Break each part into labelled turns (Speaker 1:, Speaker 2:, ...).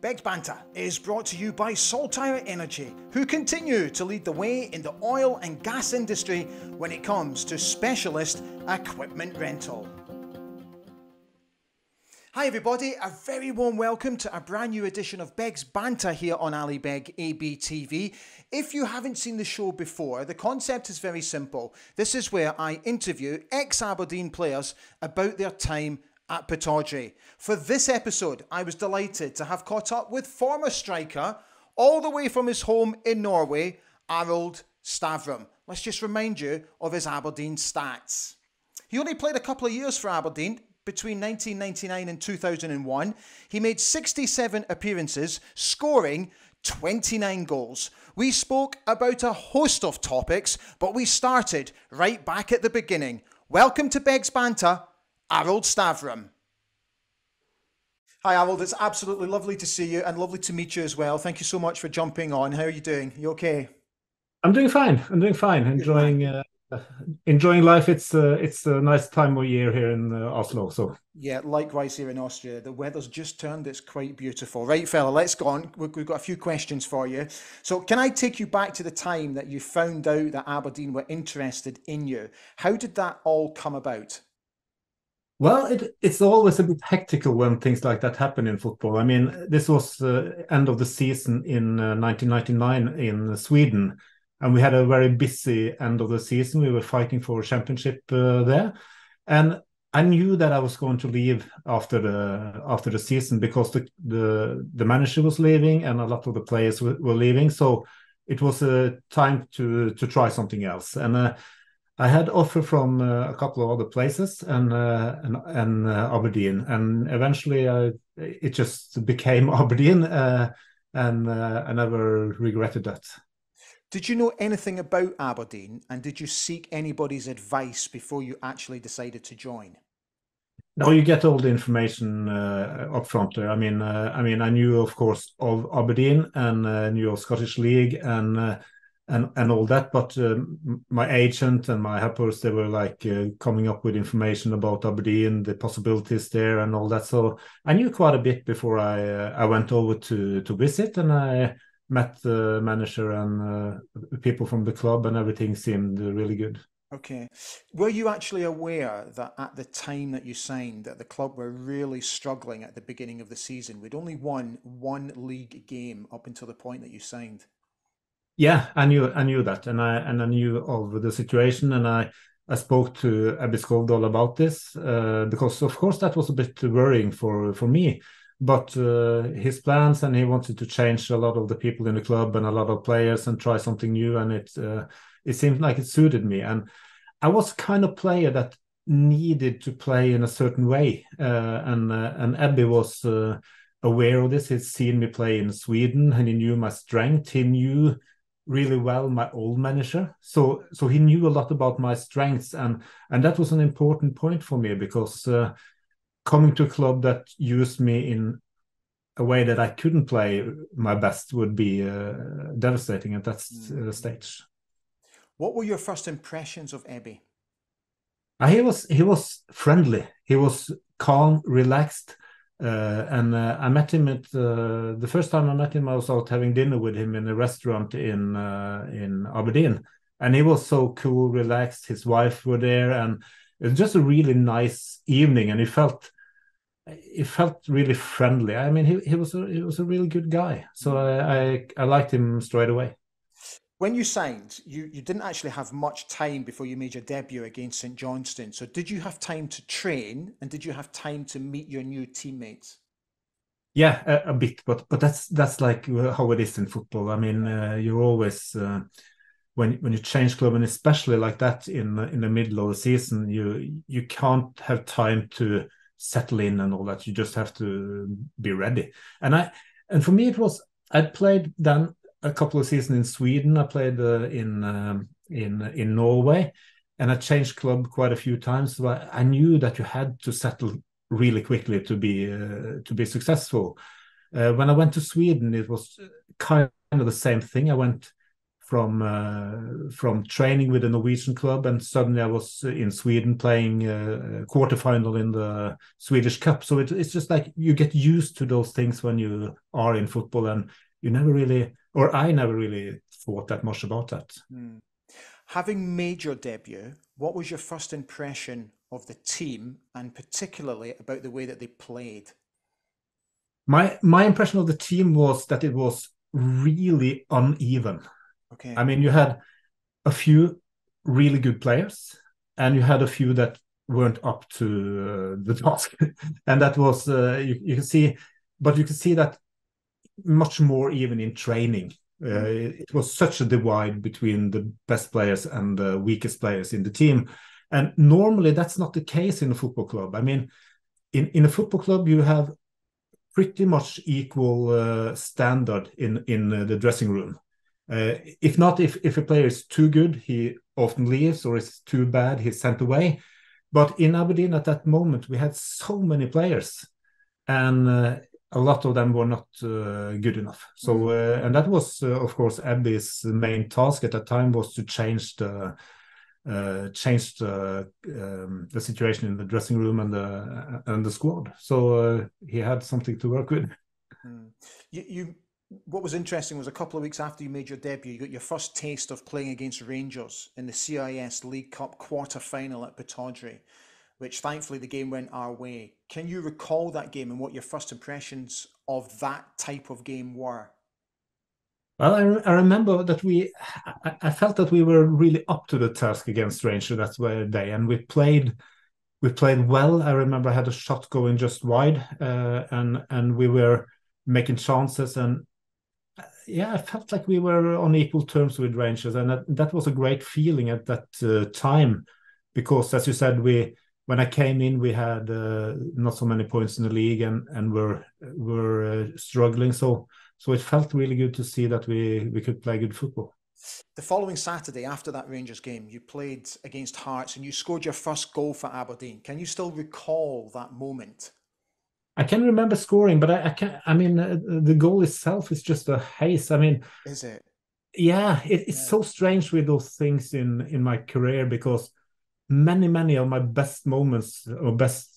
Speaker 1: Begg's Banter is brought to you by Saltire Energy, who continue to lead the way in the oil and gas industry when it comes to specialist equipment rental. Hi everybody, a very warm welcome to a brand new edition of Begg's Banter here on Ali Begg ABTV. If you haven't seen the show before, the concept is very simple. This is where I interview ex-Aberdeen players about their time at Pittodrie. For this episode, I was delighted to have caught up with former striker, all the way from his home in Norway, Arild Stavrum. Let's just remind you of his Aberdeen stats. He only played a couple of years for Aberdeen, between 1999 and 2001. He made 67 appearances, scoring 29 goals. We spoke about a host of topics, but we started right back at the beginning. Welcome to Begg's Banter, Arild Stavrum. Hi Arild, it's absolutely lovely to see you and lovely to meet you as well. Thank you so much for jumping on. How are you doing? You okay?
Speaker 2: I'm doing fine. Enjoying life. It's a nice time of year here in Oslo. So
Speaker 1: Yeah, likewise here in Austria. The weather's just turned. It's quite beautiful. Right, fella, let's go on. We've got a few questions for you. So can I take you back to the time that you found out that Aberdeen were interested in you? How did that all come about?
Speaker 2: well, it's always a bit hectical when things like that happen in football. I mean, this was end of the season in 1999 in Sweden, and we had a very busy end of the season. We were fighting for a championship there, and I knew that I was going to leave after the season because the manager was leaving and a lot of the players were leaving. So it was a time to try something else. And I had offer from a couple of other places and Aberdeen, and eventually it just became Aberdeen, and I never regretted that.
Speaker 1: Did you know anything about Aberdeen and did you seek anybody's advice before you actually decided to join?
Speaker 2: No, you get all the information up front there. I knew, of course, of Aberdeen and knew of Scottish League and all that, but my agent and my helpers, they were like coming up with information about Aberdeen, the possibilities there, and all that. So I knew quite a bit before I went over to visit, and I met the manager and people from the club, and everything seemed really good.
Speaker 1: Okay. Were you actually aware that at the time that you signed that the club were really struggling at the beginning of the season? We'd only won one league game up until the point that you signed.
Speaker 2: Yeah, I knew that, and I knew of the situation, and I spoke to Abby Skovdal about this because, of course, that was a bit worrying for me. But his plans, and he wanted to change a lot of the people in the club and a lot of players and try something new, and it seemed like it suited me. And I was kind of player that needed to play in a certain way, and Abby was aware of this. He'd seen me play in Sweden, and he knew my strength. He knew really well my old manager, so he knew a lot about my strengths, and that was an important point for me because coming to a club that used me in a way that I couldn't play my best would be devastating at that stage.
Speaker 1: What were your first impressions of Ebby?
Speaker 2: He was friendly. He was calm, relaxed, and I met him at the first time I met him. I was out having dinner with him in a restaurant in Aberdeen, and he was so cool, relaxed. His wife were there, and it was just a really nice evening. And he felt really friendly. I mean, he was a really good guy. So I liked him straight away.
Speaker 1: When you signed, you didn't actually have much time before you made your debut against St Johnstone. So did you have time to train and did you have time to meet your new teammates?
Speaker 2: Yeah, a bit, but that's like how it is in football. I mean, you're always when you change club, and especially like that in the middle of the season, you can't have time to settle in and all that. You just have to be ready. And for me, it was I'd played then a couple of seasons in Sweden. I played in Norway, and I changed club quite a few times. So I knew that you had to settle really quickly to be successful. When I went to Sweden, it was kind of the same thing. I went from training with a Norwegian club, and suddenly I was in Sweden playing quarterfinal in the Swedish Cup. So it's just like you get used to those things when you are in football, and you never really, or I never really thought that much about that.
Speaker 1: Mm. Having made your debut, what was your first impression of the team, and particularly about the way that they played?
Speaker 2: My impression of the team was that it was really uneven.
Speaker 1: Okay.
Speaker 2: I mean, you had a few really good players, and you had a few that weren't up to the task, and that was you can see, but you can see that much more even in training. It was such a divide between the best players and the weakest players in the team, and normally that's not the case in a football club. I mean, in a football club you have pretty much equal standard in the dressing room. If not, if a player is too good, he often leaves, or is too bad, he's sent away. But in Aberdeen at that moment, we had so many players, and a lot of them were not good enough. So, and that was, of course, Abby's main task at that time, was to change the situation in the dressing room and the squad. So he had something to work with.
Speaker 1: You what was interesting was a couple of weeks after you made your debut, you got your first taste of playing against Rangers in the CIS League Cup quarter-final at Pittodrie, which thankfully the game went our way. Can you recall that game and what your first impressions of that type of game were?
Speaker 2: Well, I remember that I felt that we were really up to the task against Rangers that day, and we played well. I remember I had a shot going just wide, and we were making chances, and yeah, I felt like we were on equal terms with Rangers, and that was a great feeling at that time, because as you said, when I came in, we had not so many points in the league, and were struggling. So it felt really good to see that we could play good football.
Speaker 1: The following Saturday, after that Rangers game, you played against Hearts and you scored your first goal for Aberdeen. Can you still recall that moment?
Speaker 2: I can remember scoring, but I can't. I mean, the goal itself is just a haze. I mean,
Speaker 1: Is it?
Speaker 2: yeah, it's
Speaker 1: Yeah.
Speaker 2: so strange with those things in my career, because many of my best moments or best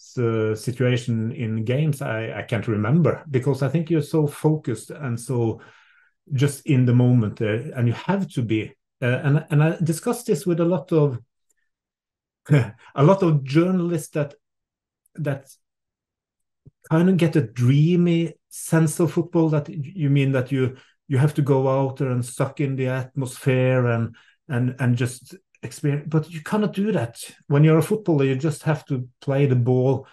Speaker 2: situation in games I can't remember, because I think you're so focused and so just in the moment there, and you have to be. And I discussed this with a lot of a lot of journalists that kind of get a dreamy sense of football. That you mean that you have to go out there and suck in the atmosphere and just experience, but you cannot do that when you're a footballer. You just have to play the ball,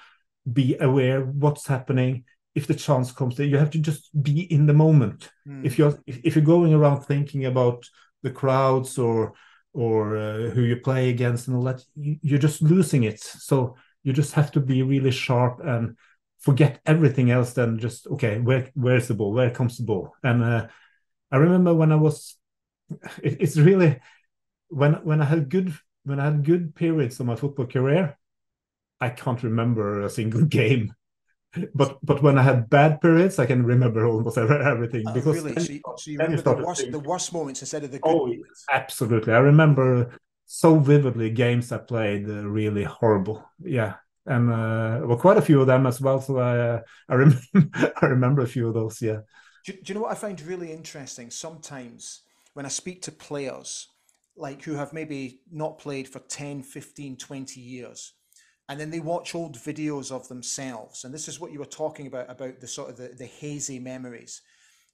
Speaker 2: be aware what's happening. If the chance comes there, you have to just be in the moment. If you're going around thinking about the crowds or who you play against and all that, you're just losing it. So you just have to be really sharp and forget everything else. Then just, okay, where's the ball? Where comes the ball? And I remember when I was, it's really when I had good periods of my football career, I can't remember a single game. But when I had bad periods, I can remember almost everything, because
Speaker 1: Really? So you
Speaker 2: then you
Speaker 1: remember
Speaker 2: start to think,
Speaker 1: the worst moments instead of the good
Speaker 2: oh,
Speaker 1: moments?
Speaker 2: absolutely. I remember so vividly games I played really horrible. Yeah. And well, quite a few of them as well. So I remember I remember a few of those. Yeah.
Speaker 1: Do you know what I find really interesting? Sometimes when I speak to players like who have maybe not played for 10, 15, 20 years, and then they watch old videos of themselves, and this is what you were talking about the sort of the hazy memories.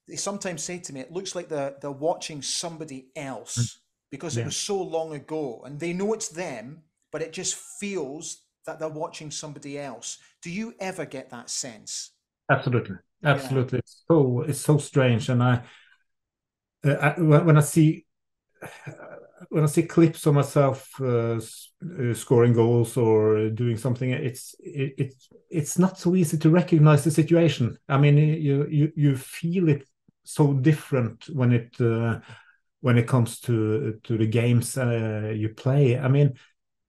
Speaker 1: They sometimes say to me, it looks like they're watching somebody else because it
Speaker 2: Yeah.
Speaker 1: was so long ago, and they know it's them, but it just feels that they're watching somebody else. Do you ever get that sense?
Speaker 2: Absolutely.
Speaker 1: Yeah.
Speaker 2: Absolutely. It's so strange. And when I see clips of myself scoring goals or doing something, it's not so easy to recognize the situation. I mean, you feel it so different when it comes to the games you play. I mean,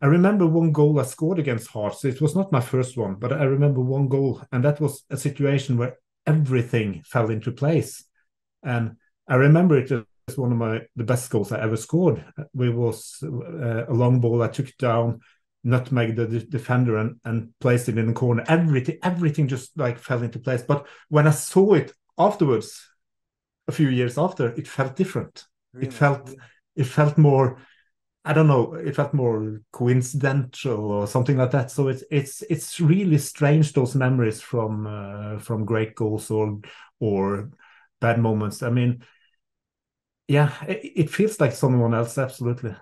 Speaker 2: I remember one goal I scored against Hearts. It was not my first one, but I remember one goal, and that was a situation where everything fell into place. And I remember it one of the best goals I ever scored. It was a long ball. I took it down, nutmegged the defender, and placed it in the corner. Everything just like fell into place. But when I saw it afterwards, a few years after, it felt different.
Speaker 1: Really?
Speaker 2: It felt more, I don't know, it felt more coincidental or something like that. So it's really strange, those memories from great goals or bad moments. I mean, yeah, it feels like someone else, absolutely.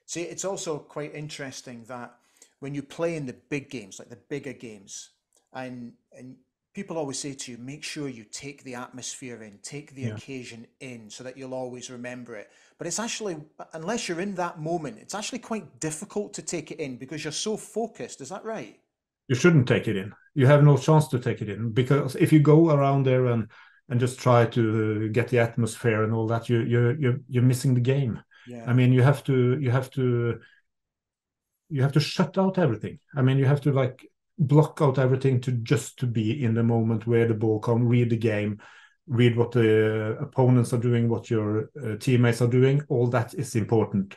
Speaker 1: See, it's also quite interesting that when you play in the big games, like the bigger games, and people always say to you, make sure you take the atmosphere in, take the
Speaker 2: Yeah.
Speaker 1: occasion in, so that you'll always remember it. But it's actually, unless you're in that moment, it's actually quite difficult to take it in because you're so focused. Is that right?
Speaker 2: You shouldn't take it in. You have no chance to take it in, because if you go around there and just try to get the atmosphere and all that, you're missing the game.
Speaker 1: Yeah.
Speaker 2: I mean, you have to shut out everything. I mean, you have to like block out everything to be in the moment where the ball come, read the game, read what the opponents are doing, what your teammates are doing. All that is important.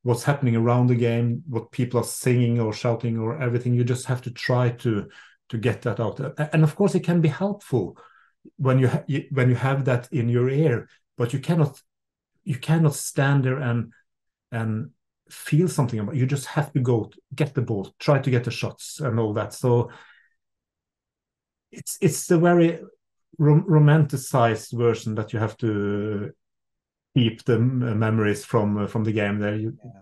Speaker 2: What's happening around the game, what people are singing or shouting or everything. You just have to try to get that out. And of course, it can be helpful when when you have that in your ear, but you cannot stand there and feel something about it. You just have to go get the ball, try to get the shots and all that. So it's the very romanticized version that you have to keep the memories from the game. There,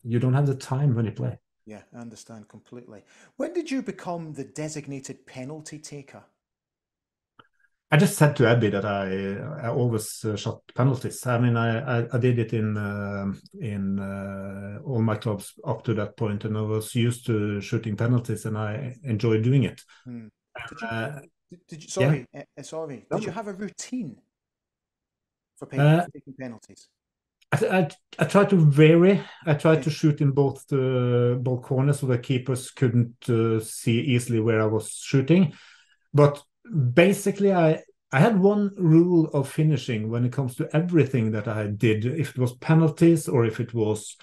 Speaker 2: you don't have the time when you play.
Speaker 1: Yeah, I understand completely. When did you become the designated penalty taker?
Speaker 2: I just said to Abby that I always shot penalties. I mean, I did it in all my clubs up to that point, and I was used to shooting penalties, and I enjoyed doing it.
Speaker 1: Hmm. Did you,
Speaker 2: Uh,
Speaker 1: did you,
Speaker 2: yeah,
Speaker 1: sorry, did you
Speaker 2: no.
Speaker 1: have a routine
Speaker 2: Uh,
Speaker 1: for taking penalties?
Speaker 2: I try to vary. I try
Speaker 1: Yeah.
Speaker 2: to shoot in both corners so the keepers couldn't see easily where I was shooting. But basically, I had one rule of finishing when it comes to everything that I did. If it was penalties or if it was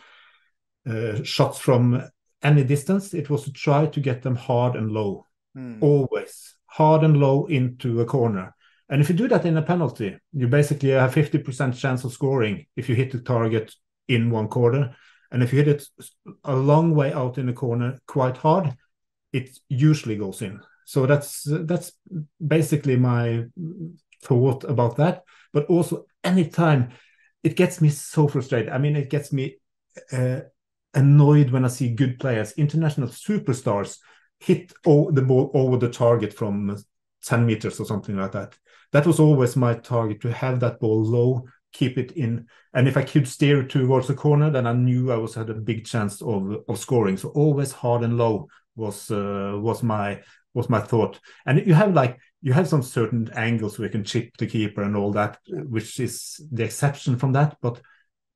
Speaker 2: shots from any distance, it was to try to get them hard and low.
Speaker 1: Hmm.
Speaker 2: Always hard and low into a corner. And if you do that in a penalty, you basically have 50% chance of scoring if you hit the target in one corner. And if you hit it a long way out in the corner quite hard, it usually goes in. So that's basically my thought about that. But also, anytime, it gets me so frustrated. I mean, it gets me uh, annoyed when I see good players, international superstars, hit the ball over the target from 10 meters or something like that. That was always my target, to have that ball low, keep it in. And if I could steer it towards the corner, then I knew I had a big chance of scoring. So always hard and low was my thought. And you have some certain angles where you can chip the keeper and all that, which is the exception from that. But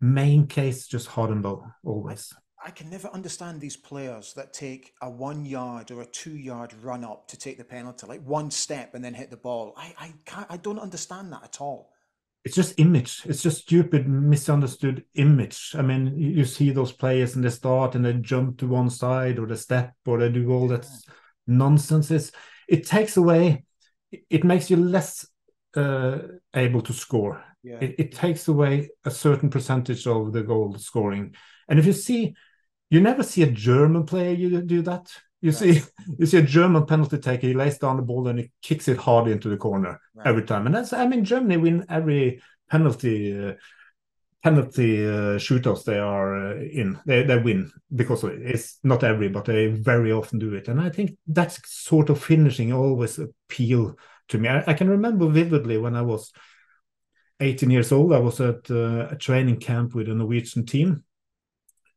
Speaker 2: main case, just hard and low always.
Speaker 1: I can never understand these players that take a 1 yard or a 2 yard run up to take the penalty, like one step and then hit the ball. I can't, I don't understand that at all.
Speaker 2: It's just image. It's just stupid, misunderstood image. I mean, you see those players and they start and they jump to one side or they step or they do all that
Speaker 1: Yeah,
Speaker 2: nonsense. It takes away, it makes you less uh, able to score.
Speaker 1: yeah,
Speaker 2: It takes away a certain percentage of the goal scoring. And if you never see a German player you do that. You
Speaker 1: right,
Speaker 2: see, you see a German penalty taker. He lays down the ball and he kicks it hard into the corner
Speaker 1: right.
Speaker 2: every time. And that's, I mean, Germany win every penalty shootouts they are in. They win because of it. It's not every, but they very often do it. And I think that sort of finishing always appeal to me. I can remember vividly when I was 18 years old. I was at a training camp with a Norwegian team,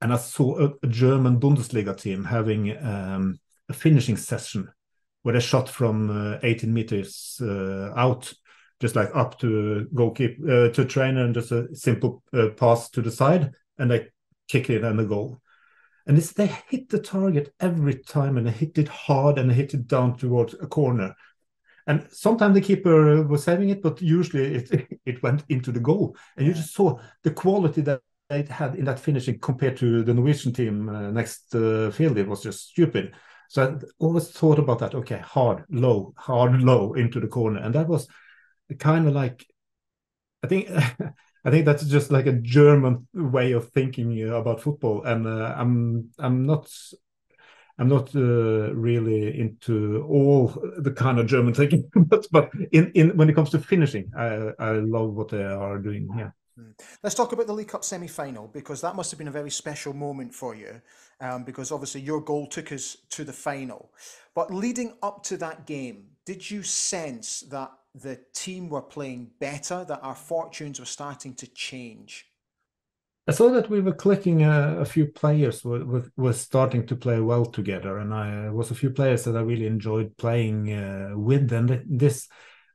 Speaker 2: and I saw a German Bundesliga team having a finishing session where they shot from 18 meters out, just like up to goalkeeper to trainer, and just a simple pass to the side, and they kick it and the goal. And they hit the target every time, and they hit it hard, and they hit it down towards a corner. and sometimes the keeper was saving it, but usually it went into the goal. And you just saw the quality that it had in that finishing compared to the Norwegian team next field. It was just stupid. So I always thought about that. Okay, hard, low into the corner, and that was kind of like, I think I think that's just like a German way of thinking about football, and I'm not really into all the kind of German thinking, but in when it comes to finishing, I love what they are doing. Yeah.
Speaker 1: Let's talk about the League Cup semi-final, because that must have been a very special moment for you, because obviously your goal took us to the final. But leading up to that game, did you sense that the team were playing better, that our fortunes were starting to change?
Speaker 2: I saw that we were clicking a few players were starting to play well together, and I was a few players that I really enjoyed playing with. And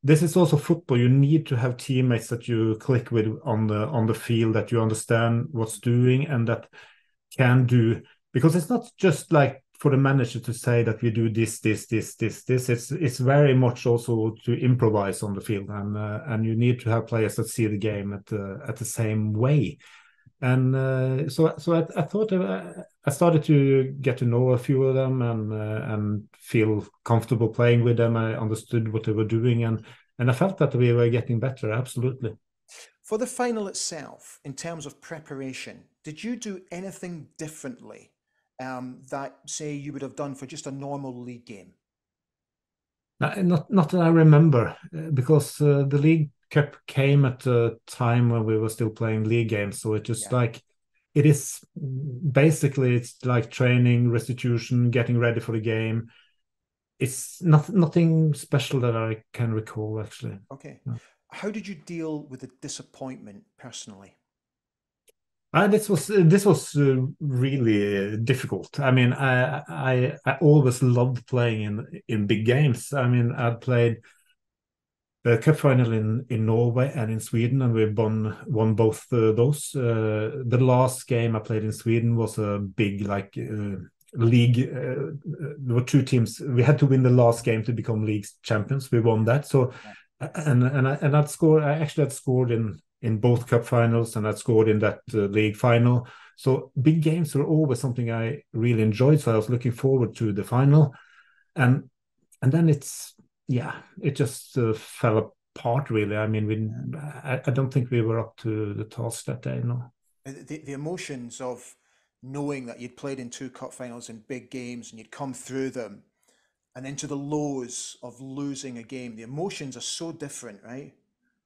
Speaker 2: this is also football. You need to have teammates that you click with on the field, that you understand what's doing and that can do, because it's not just like for the manager to say that we do this. It's very much also to improvise on the field, and you need to have players that see the game at the same way. And so I thought I started to get to know a few of them and feel comfortable playing with them. I understood what they were doing, and I felt that we were getting better. Absolutely.
Speaker 1: For the final itself, in terms of preparation, did you do anything differently that, say, you would have done for just a normal league game?
Speaker 2: Not that I remember, because the League Cup came at a time when we were still playing league games. So it's just
Speaker 1: Yeah.
Speaker 2: like it is basically, it's like training, restitution, getting ready for the game. It's nothing special that I can recall, actually.
Speaker 1: Okay. How did you deal with the disappointment personally?
Speaker 2: This was really difficult. I mean, I always loved playing in big games. I mean, I'd played the cup final in Norway and in Sweden, and we won both those. The last game I played in Sweden was a big like league. There were two teams. We had to win the last game to become league champions. We won that. So,
Speaker 1: Yeah.
Speaker 2: I'd scored. I actually had scored in both cup finals, and I'd scored in that league final. So big games were always something I really enjoyed. So I was looking forward to the final, and then it just fell apart, really. I mean, I don't think we were up to the task that day. No.
Speaker 1: The emotions of knowing that you'd played in two cup finals in big games and you'd come through them, and into the lows of losing a game, the emotions are so different, right?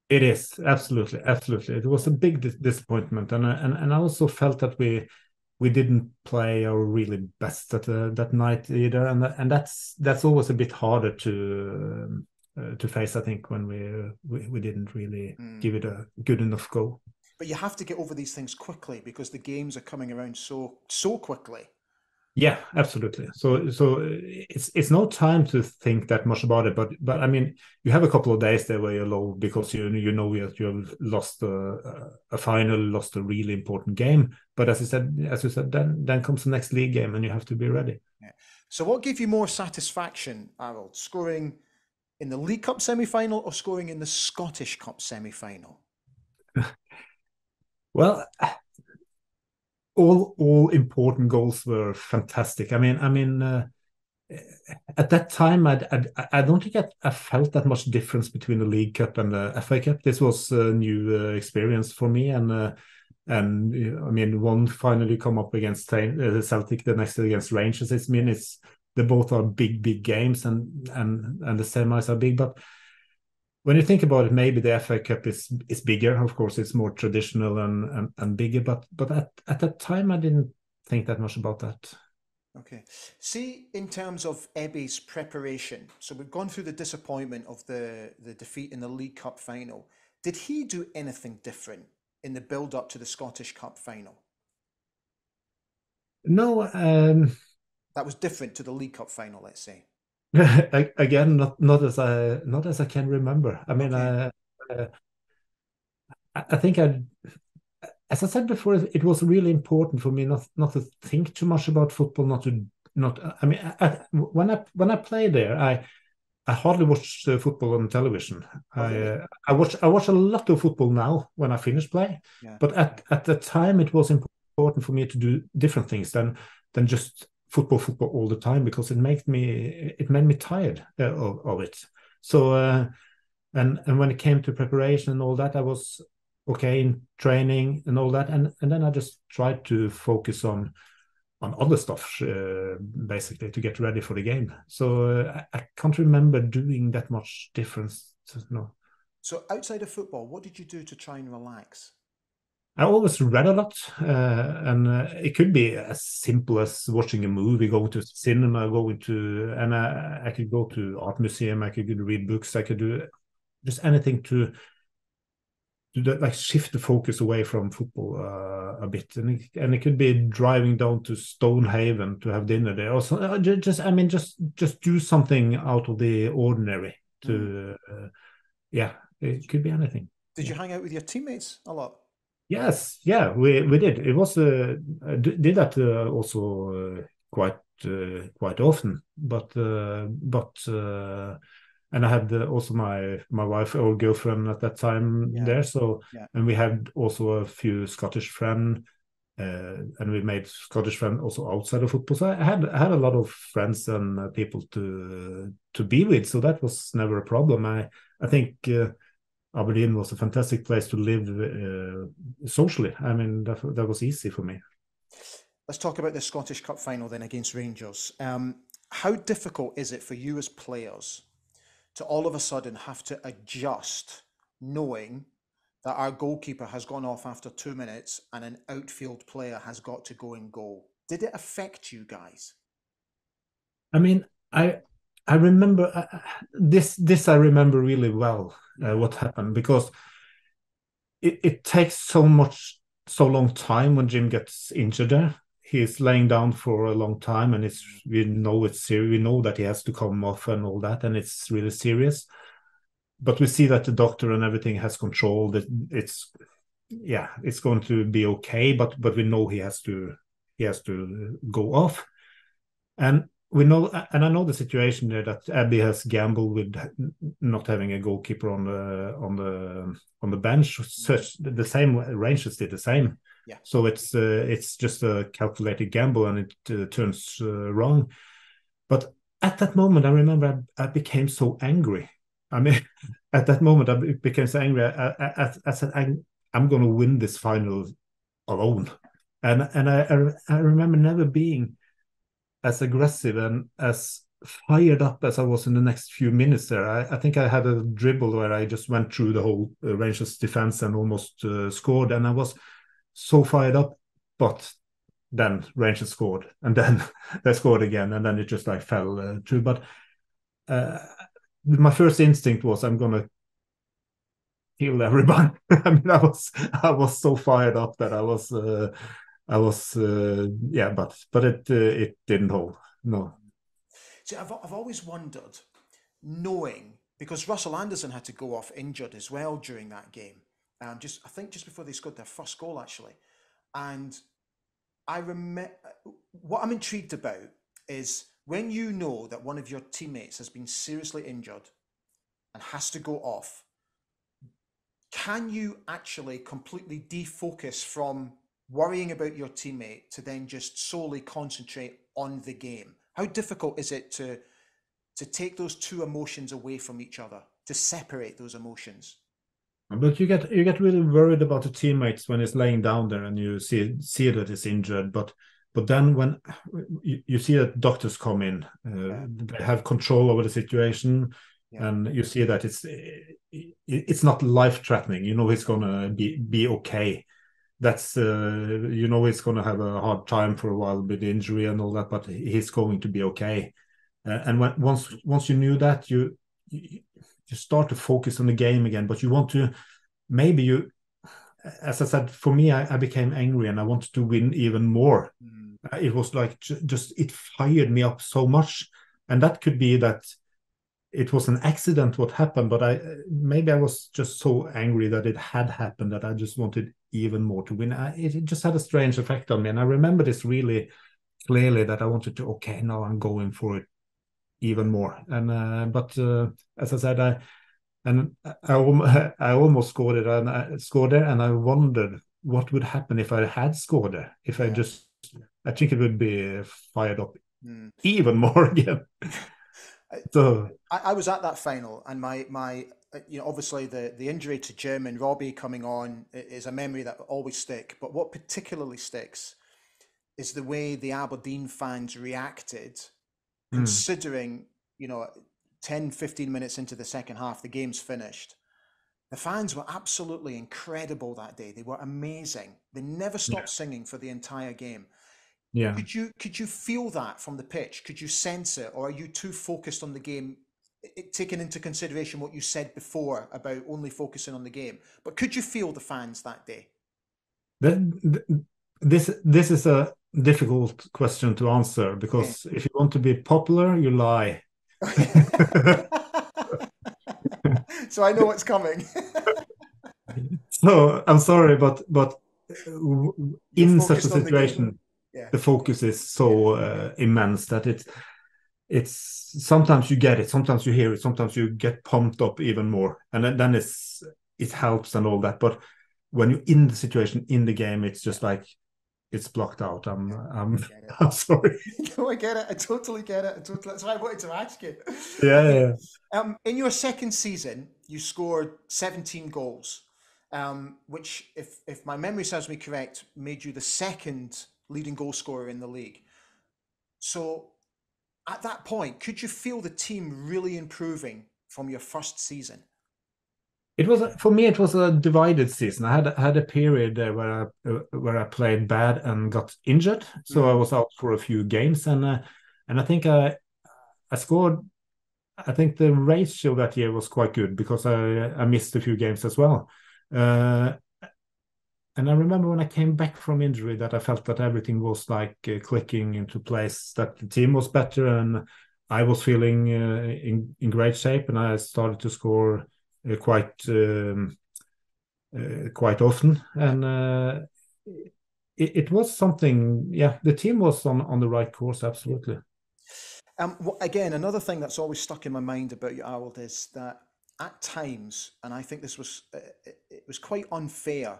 Speaker 2: It is absolutely, absolutely. It was a big disappointment, and I also felt that we didn't play our really best that night either, and that's always a bit harder to face. I think when we didn't really
Speaker 1: Mm.
Speaker 2: give it a good enough go.
Speaker 1: But you have to get over these things quickly because the games are coming around so quickly.
Speaker 2: Yeah, absolutely. So it's no time to think that much about it, but I mean, you have a couple of days there where you're low because you know that you have lost a final, lost a really important game. But as you said, then comes the next league game, and you have to be ready.
Speaker 1: Yeah. So what gave you more satisfaction, Arild? Scoring in the League Cup semi-final or scoring in the Scottish Cup semi-final?
Speaker 2: Well, all important goals were fantastic. I mean, at that time, I don't think I felt that much difference between the League Cup and the FA Cup. This was a new experience for me, and I mean, one finally come up against Celtic, the next against Rangers. It's they both are big games, and the semis are big. But when you think about it, maybe the FA Cup is bigger. Of course, it's more traditional and bigger. But at that time, I didn't think that much about that.
Speaker 1: Okay. See, in terms of Ebbe's preparation, so we've gone through the disappointment of the defeat in the League Cup final. Did he do anything different in the build up to the Scottish Cup final?
Speaker 2: No,
Speaker 1: That was different to the League Cup final, let's say.
Speaker 2: again, not as I can remember. I mean,
Speaker 1: Okay.
Speaker 2: uh, I think as I said before, it was really important for me not to think too much about football, not to not. I mean, when I play there, I hardly watch football on television.
Speaker 1: Oh, really?
Speaker 2: I watch a lot of football now when I finish play,
Speaker 1: Yeah.
Speaker 2: but at the time it was important for me to do different things than just football all the time, because it made me tired of it. So and when it came to preparation and all that, I was okay in training and all that, and then I just tried to focus on other stuff, basically, to get ready for the game. So I can't remember doing that much difference. No.
Speaker 1: So outside of football, what did you do to try and relax?
Speaker 2: I always read a lot, and it could be as simple as watching a movie, going to cinema, and I could go to art museum, I could read books, I could do just anything to like shift the focus away from football a bit, and it could be driving down to Stonehaven to have dinner there, or so, just do something out of the ordinary.
Speaker 1: Mm.
Speaker 2: Yeah, it could be anything.
Speaker 1: Did
Speaker 2: Yeah.
Speaker 1: you hang out with your teammates a lot?
Speaker 2: Yes, yeah, we did. It was I did that also quite often, but and I had also my wife or girlfriend at that time
Speaker 1: Yeah,
Speaker 2: there. So,
Speaker 1: yeah.
Speaker 2: and we had also a few Scottish friends, and we made Scottish friends also outside of football. So I had a lot of friends and people to be with. So that was never a problem. I think Aberdeen was a fantastic place to live socially. I mean, that was easy for me.
Speaker 1: Let's talk about the Scottish Cup final then against Rangers. How difficult is it for you as players to all of a sudden have to adjust, knowing that our goalkeeper has gone off after 2 minutes and an outfield player has got to go in goal? Did it affect you guys?
Speaker 2: I mean, I remember this. I remember really well
Speaker 1: Yeah,
Speaker 2: what happened, because it takes so long time when Jim gets injured there. He's laying down for a long time, and we know it's serious. We know that he has to come off and all that, and it's really serious. But we see that the doctor and everything has control. That it's going to be okay. But we know he has to go off. And we know, and I know the situation there, that Abbey has gambled with not having a goalkeeper on the bench. Such the same Rangers did the same.
Speaker 1: yeah.
Speaker 2: So it's just a calculated gamble, and it turns wrong. But at that moment, I remember I became so angry. I mean, at that moment, I became so angry. I said, I'm going to win this final alone. And I remember never being as aggressive and as fired up as I was in the next few minutes there. I think I had a dribble where I just went through the whole Rangers defense and almost scored, and I was so fired up. But then Rangers scored, and then they scored again, and then it just like fell through. But uh, my first instinct was, I'm gonna kill everybody. I mean, I was so fired up that I was yeah, but it didn't hold. No.
Speaker 1: See, I've always wondered, knowing, because Russell Anderson had to go off injured as well during that game. I think just before they scored their first goal, actually. And I remember what I'm intrigued about is when you know that one of your teammates has been seriously injured and has to go off, can you actually completely defocus from worrying about your teammate to then just solely concentrate on the game? How difficult is it to take those two emotions away from each other, to separate those emotions?
Speaker 2: But you get really worried about the teammates when he's laying down there, and you see that he's injured. But then when you see that doctors come in,
Speaker 1: Yeah,
Speaker 2: they have control over the situation,
Speaker 1: yeah.
Speaker 2: and you see that it's not life threatening. You know he's gonna be okay. That's you know he's gonna have a hard time for a while with the injury and all that, but he's going to be okay. And once you knew that, you start to focus on the game again. But you want to, maybe you, as I said, for me, I became angry and I wanted to win even more.
Speaker 1: Mm.
Speaker 2: It was like just it fired me up so much, and that could be that it was an accident what happened, but I was just so angry that it had happened that I just wanted even more to win. It just had a strange effect on me, and I remember this really clearly, that I wanted to, okay, now I'm going for it even more. And but as I said, I almost scored it, and I scored there, and I wondered what would happen if I had scored there. If I just, I think it would be fired up even more again. So
Speaker 1: I was at that final, and my obviously the injury to Jim and Robbie coming on is a memory that will always stick. But what particularly sticks is the way the Aberdeen fans reacted, considering 10, 15 minutes into the second half, the game's finished. The fans were absolutely incredible that day. They were amazing. They never stopped singing for the entire game.
Speaker 2: yeah.
Speaker 1: Could you feel that from the pitch? Could you sense it, or are you too focused on the game, taking into consideration what you said before about only focusing on the game? But could you feel the fans that day?
Speaker 2: This is a difficult question to answer, because if you want to be popular, you lie.
Speaker 1: So I know what's coming.
Speaker 2: So I'm sorry, but in such a situation, the focus is so immense that it's sometimes you get it, sometimes you hear it, sometimes you get pumped up even more, and then it helps and all that. But when you're in the situation, in the game, it's just like it's blocked out. I'm sorry.
Speaker 1: No, I get it. I totally get it. That's why I wanted to ask you.
Speaker 2: Yeah.
Speaker 1: In your second season, you scored 17 goals, which, if my memory serves me correct, made you the second leading goal scorer in the league. So at that point, could you feel the team really improving from your first season?
Speaker 2: It was, for me, it was a divided season. I had a period there where I played bad and got injured, so I was out for a few games, and I think I scored. I think the ratio that year was quite good, because I missed a few games as well. And I remember when I came back from injury that I felt that everything was like clicking into place, that the team was better, and I was feeling in great shape, and I started to score quite often. And it was something, the team was on the right course, absolutely.
Speaker 1: Again, another thing that's always stuck in my mind about you, Arild, is that at times, and I think this was it was quite unfair,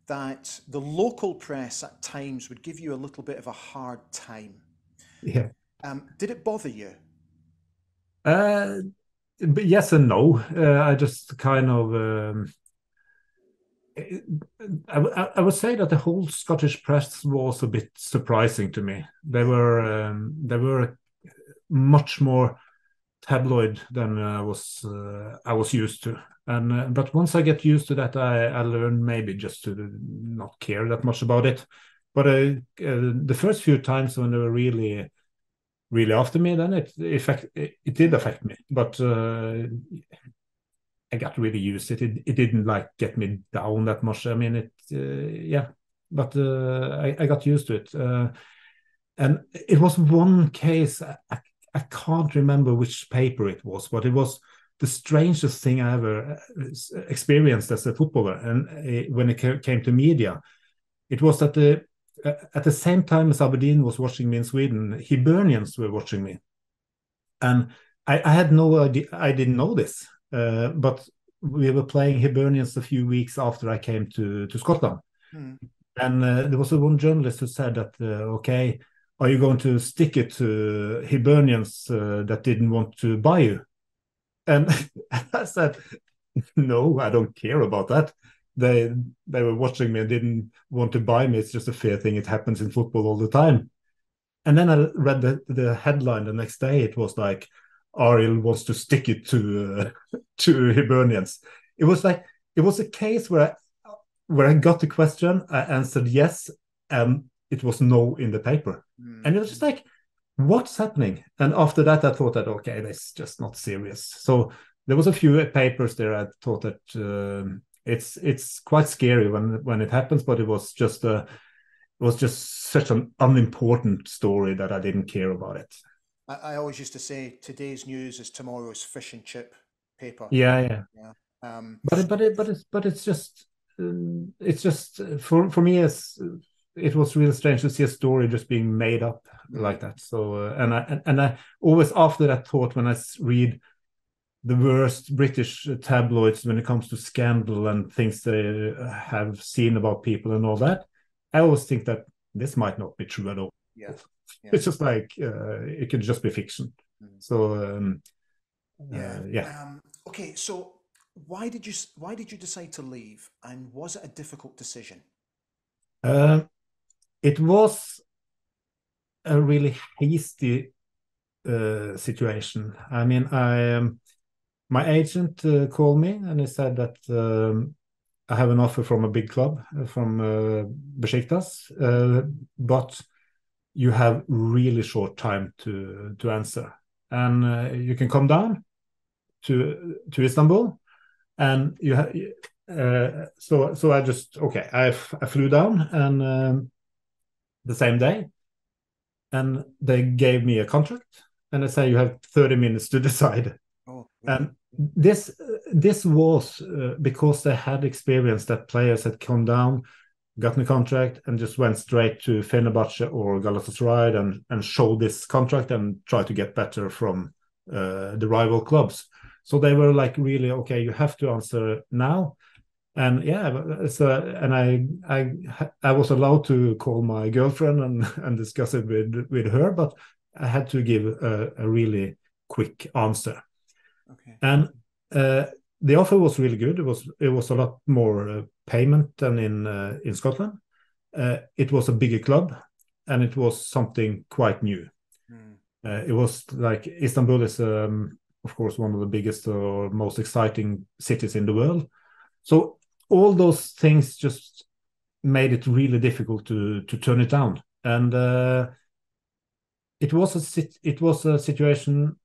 Speaker 1: that the local press at times would give you a little bit of a hard time.
Speaker 2: Yeah.
Speaker 1: Did it bother you?
Speaker 2: But yes and no. I just kind of. I would say that the whole Scottish press was a bit surprising to me. They were much more tabloid than I was used to. And but once I get used to that, I learn maybe just to not care that much about it. But the first few times when they were really after me, then it did affect me. But I got really used to it. It didn't like get me down that much. I mean, but I got used to it. And it was one case, I can't remember which paper it was, but it was the strangest thing I ever experienced as a footballer. And when it came to media, it was that at the same time as Aberdeen was watching me in Sweden, Hibernians were watching me. And I had no idea, I didn't know this, but we were playing Hibernians a few weeks after I came to Scotland. And there was one journalist who said that, okay, are you going to stick it to Hibernians that didn't want to buy you? And I said, no, I don't care about that. They were watching me and didn't want to buy me. It's just a fair thing. It happens in football all the time. And then I read the headline the next day. It was like, Arild wants to stick it to Hibernians. It was a case where I got the question, I answered yes, and it was no in the paper. And it was just like, what's happening? And after that, I thought that, okay, that's just not serious. So there was a few papers there. I thought that it's quite scary when it happens, but it was just such an unimportant story that I didn't care about it.
Speaker 1: I always used to say today's news is tomorrow's fish and chip paper.
Speaker 2: Yeah. But it's just for me, it was really strange to see a story just being made up like that. So and I always after that thought, when I read the worst British tabloids when it comes to scandal and things they have seen about people and all that, I always think that this might not be true at all.
Speaker 1: Yeah.
Speaker 2: It's just like it could just be fiction. So
Speaker 1: Okay, so why did you decide to leave, and was it a difficult decision?
Speaker 2: It was a really hasty situation. I mean, my agent called me and he said that I have an offer from a big club from Besiktas, but you have really short time to answer, and you can come down to Istanbul, and you have. So I just okay. I flew down and the same day, and they gave me a contract, and they say you have 30 minutes to decide.
Speaker 1: Oh, really?
Speaker 2: And this was because they had experienced that players had come down, gotten a contract, and just went straight to Fenerbahce or Galatasaray and showed this contract and try to get better from the rival clubs. So they were like, really, okay, you have to answer now. And yeah, so and I was allowed to call my girlfriend and discuss it with her, but I had to give a really quick answer.
Speaker 1: Okay.
Speaker 2: And the offer was really good. It was a lot more payment than in Scotland. It was a bigger club, and it was something quite new. It was like Istanbul is, of course, one of the biggest or most exciting cities in the world. So all those things just made it really difficult to turn it down. And it was a situation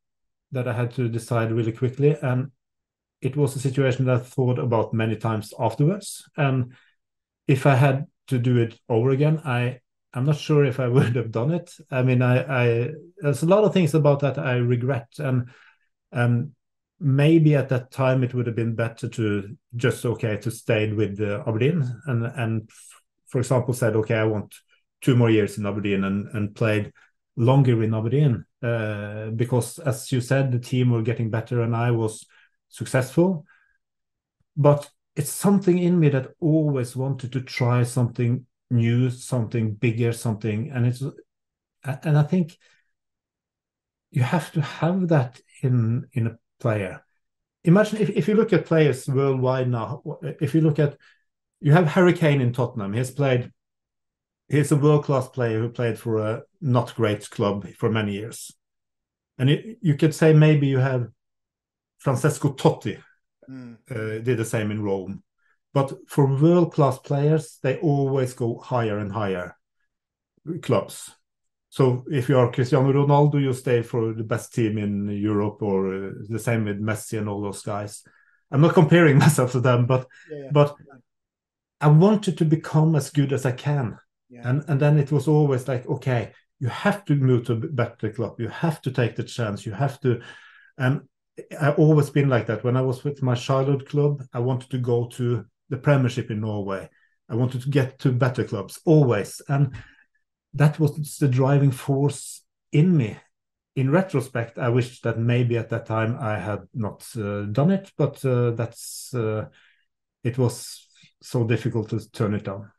Speaker 2: that I had to decide really quickly, and it was a situation that I thought about many times afterwards. And if I had to do it over again, I'm not sure if I would have done it. I mean, I there's a lot of things about that I regret, and maybe at that time it would have been better to just to stay with Aberdeen and for example said, okay, I want 2 more years in Aberdeen and played longer in Aberdeen because, as you said, the team were getting better and I was successful. But it's something in me that always wanted to try something new, something bigger, something, and I think you have to have that in a player. Imagine if you look at players worldwide now, if you look at, you have Harry Kane in Tottenham. He's a world-class player who played for a not great club for many years. And you could say maybe you have Francesco Totti did the same in Rome. But for world-class players, they always go higher and higher clubs. So if you are Cristiano Ronaldo, you stay for the best team in Europe, or the same with Messi and all those guys. I'm not comparing myself to them, but I wanted to become as good as I can. Yeah. And then it was always like, okay, you have to move to a better club. You have to take the chance. You have to. And I've always been like that. When I was with my childhood club, I wanted to go to the Premiership in Norway. I wanted to get to better clubs, always. And that was the driving force in me. In retrospect, I wish that maybe at that time I had not done it, but it was so difficult to turn it down.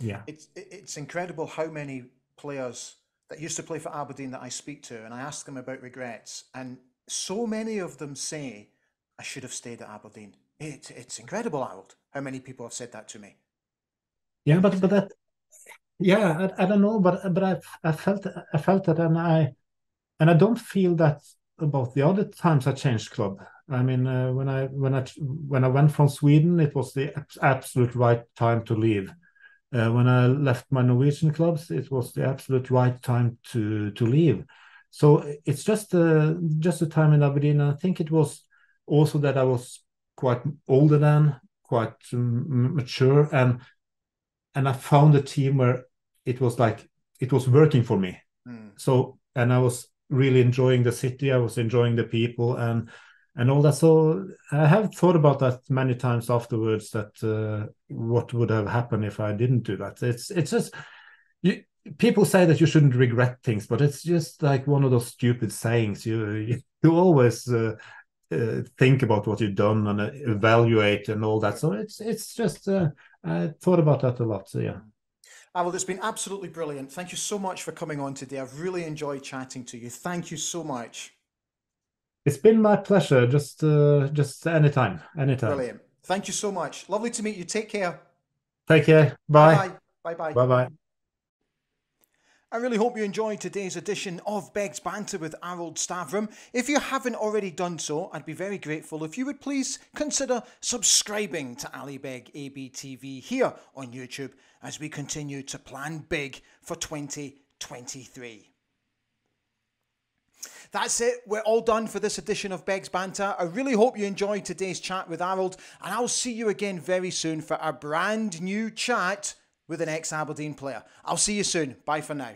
Speaker 2: Yeah,
Speaker 1: it's incredible how many players that used to play for Aberdeen that I speak to, and I ask them about regrets, and so many of them say, I should have stayed at Aberdeen. It's incredible, Arild, how many people have said that to me.
Speaker 2: Yeah, but that, yeah, I don't know, but I felt that, and I don't feel that about the other times I changed club. I mean, when I went from Sweden, it was the absolute right time to leave. When I left my Norwegian clubs, it was the absolute right time to leave. So it's just a time in Aberdeen. I think it was also that I was quite older than, quite mature, and I found a team where it was like it was working for me. So, and I was really enjoying the city. I was enjoying the people and all that. So I have thought about that many times afterwards. That what would have happened if I didn't do that? It's just you, people say that you shouldn't regret things, but it's just like one of those stupid sayings. You always think about what you've done and evaluate and all that. So it's just I thought about that a lot. So yeah.
Speaker 1: Arild, it's been absolutely brilliant. Thank you so much for coming on today. I've really enjoyed chatting to you. Thank you so much.
Speaker 2: It's been my pleasure. Just anytime, anytime.
Speaker 1: Brilliant. Thank you so much. Lovely to meet you. Take care.
Speaker 2: Take care.
Speaker 1: Bye
Speaker 2: Bye.
Speaker 1: bye. Bye bye.
Speaker 2: Bye bye.
Speaker 1: I really hope you enjoyed today's edition of Begg's Banter with Arild Stavrum. If you haven't already done so, I'd be very grateful if you would please consider subscribing to Ali Begg ABTV here on YouTube as we continue to plan big for 2023. That's it. We're all done for this edition of Begg's Banter. I really hope you enjoyed today's chat with Arild, and I'll see you again very soon for a brand new chat with an ex-Aberdeen player. I'll see you soon. Bye for now.